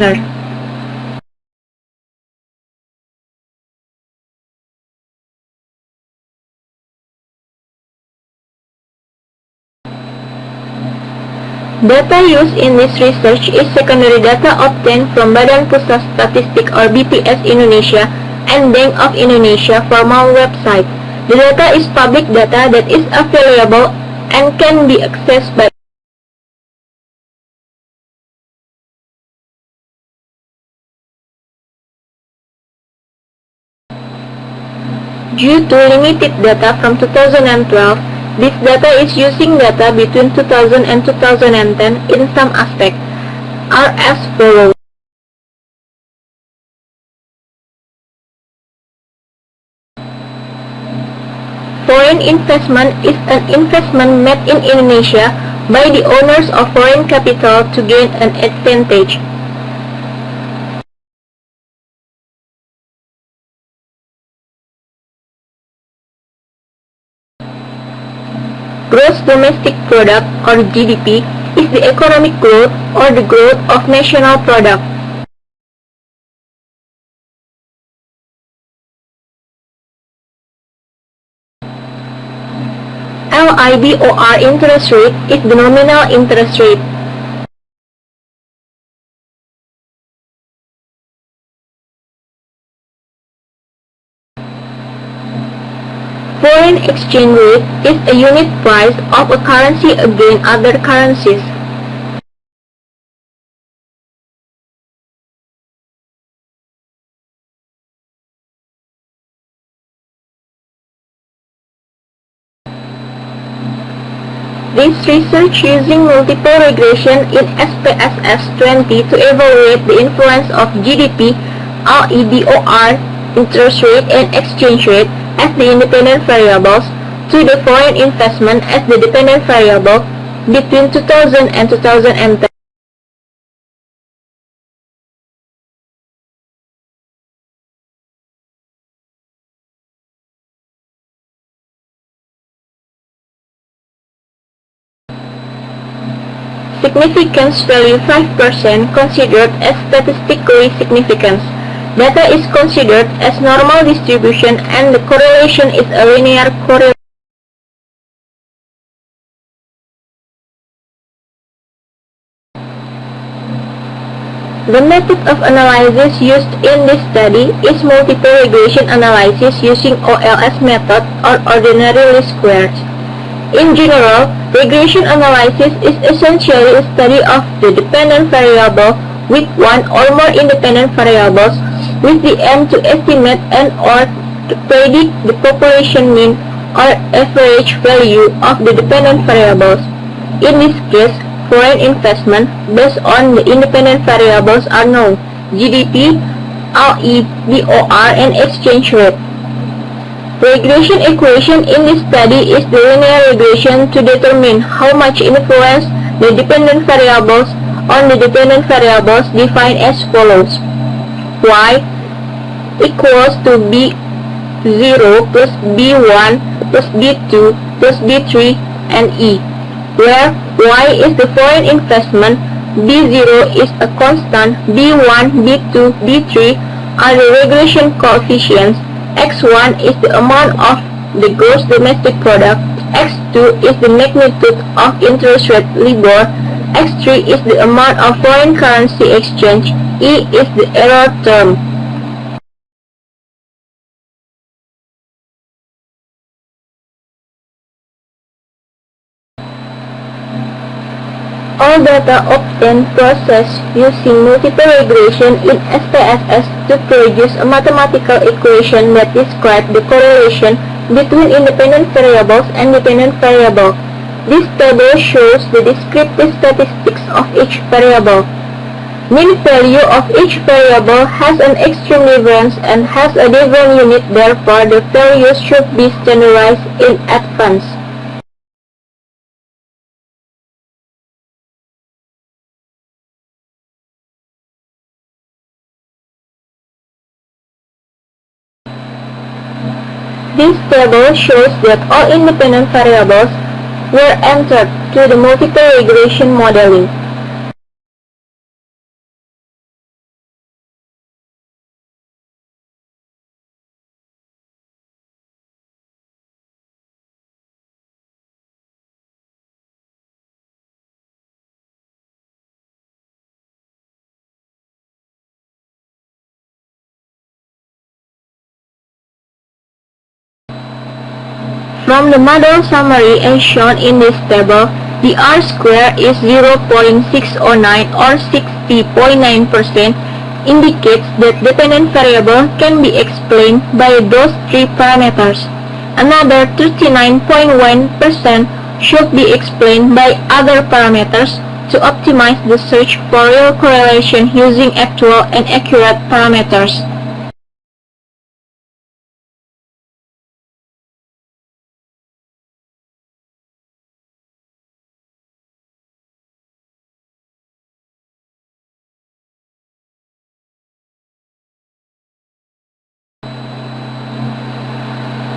Data used in this research is secondary data obtained from Badan Pusat Statistik or BPS Indonesia and Bank of Indonesia formal website. The data is public data that is available and can be accessed by due to limited data from 2012. This data is using data between 2000 and 2010 in some aspects are as follows. Foreign investment is an investment made in Indonesia by the owners of foreign capital to gain an advantage. Gross domestic product or GDP is the economic growth or the growth of national product. LIBOR interest rate is the nominal interest rate. Foreign exchange rate is a unit price of a currency against other currencies. This research using multiple regression in SPSS 20 to evaluate the influence of GDP, LIBOR, interest rate and exchange rate as the independent variables to the foreign investment as the dependent variable between 2000 and 2010. Significance value 5% considered as statistically significant. Data is considered as normal distribution and the correlation is a linear correlation. The method of analysis used in this study is multiple regression analysis using OLS method or ordinary least squares. In general, regression analysis is essentially a study of the dependent variable with one or more independent variables with the aim to estimate and or to predict the population mean or average value of the dependent variables. In this case, foreign investment based on the independent variables are known: GDP, LIBOR, and exchange rate. Regression equation in this study is the linear regression to determine how much influence the dependent variables on the dependent variables defined as follows: Y equals to B0 plus B1 plus B2 plus B3 and E, where Y is the foreign investment, B0 is a constant, B1, B2, B3 are the regression coefficients, X1 is the amount of the gross domestic product, X2 is the magnitude of interest rate LIBOR, X3 is the amount of foreign currency exchange, E is the error term. All data obtained processed using multiple regression in SPSS to produce a mathematical equation that describes the correlation between independent variables and dependent variables. This table shows the descriptive statistics of each variable. Mean value of each variable has an extreme difference and has a different unit, therefore the values should be standardized in advance. This table shows that all independent variables were entered to the multiple regression modeling. From the model summary as shown in this table, the R-square is 0.609 or 60.9%, indicates that dependent variable can be explained by those three parameters. Another 39.1% should be explained by other parameters to optimize the search for real correlation using actual and accurate parameters.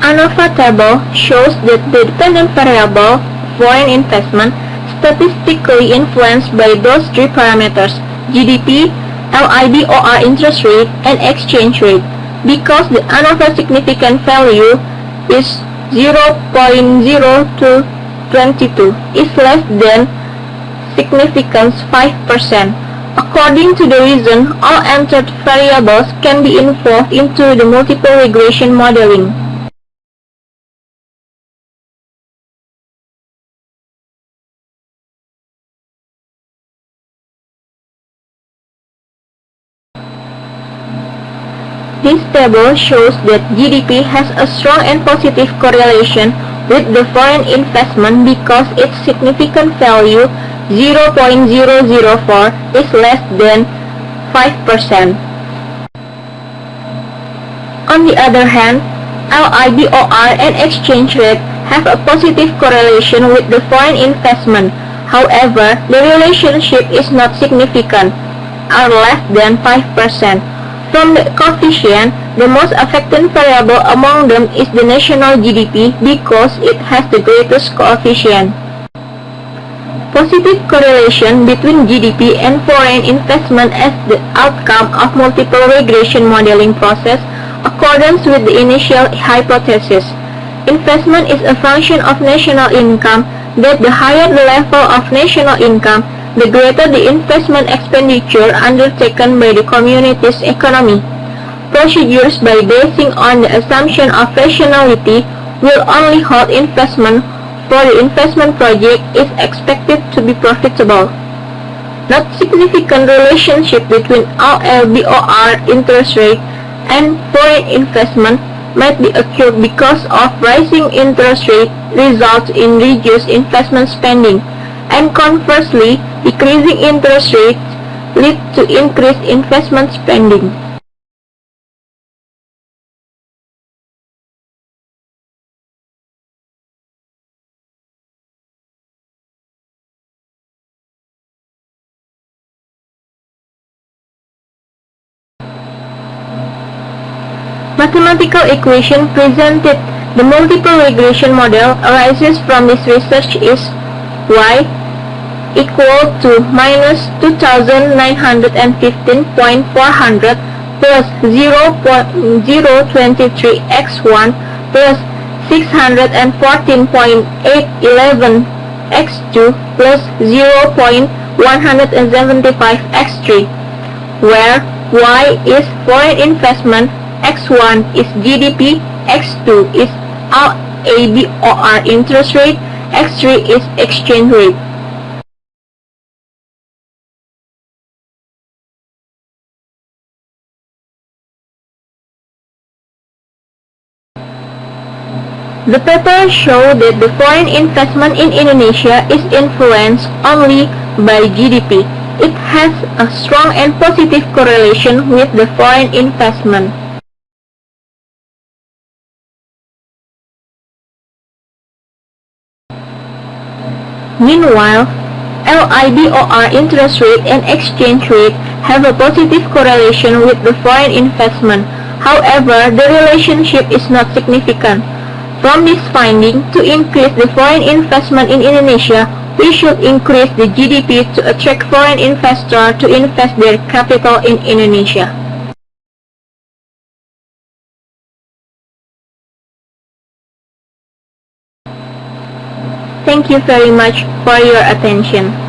ANOVA table shows that the dependent variable, foreign investment, statistically influenced by those three parameters, GDP, LIBOR interest rate, and exchange rate. Because the ANOVA significant value is 0.0222 is less than significance 5%. According to the reason, all entered variables can be involved into the multiple regression modeling. This table shows that GDP has a strong and positive correlation with the foreign investment because its significant value 0.004 is less than 5%. On the other hand, LIBOR and exchange rate have a positive correlation with the foreign investment. However, the relationship is not significant, or less than 5%. From the coefficient, the most affected variable among them is the national GDP because it has the greatest coefficient. Positive correlation between GDP and foreign investment as the outcome of multiple regression modeling process accordance with the initial hypothesis. Investment is a function of national income, that the higher the level of national income, the greater the investment expenditure undertaken by the community's economy. Procedures by basing on the assumption of rationality will only hold investment for the investment project is expected to be profitable. Not significant relationship between LIBOR interest rate and foreign investment might be occurred because of rising interest rate results in reduced investment spending, and conversely, decreasing interest rates lead to increased investment spending. Mathematical equation presented the multiple regression model arises from this research is y equal to minus 2915.400 plus 0.023x1 plus 614.811 x2 plus 0.175x3, where y is foreign investment, x1 is GDP, x2 is LIBOR interest rate, x3 is exchange rate. The paper showed that the foreign investment in Indonesia is influenced only by GDP. It has a strong and positive correlation with the foreign investment. Meanwhile, LIBOR interest rate and exchange rate have a positive correlation with the foreign investment. However, the relationship is not significant. From this finding, to increase the foreign investment in Indonesia, we should increase the GDP to attract foreign investors to invest their capital in Indonesia. Thank you very much for your attention.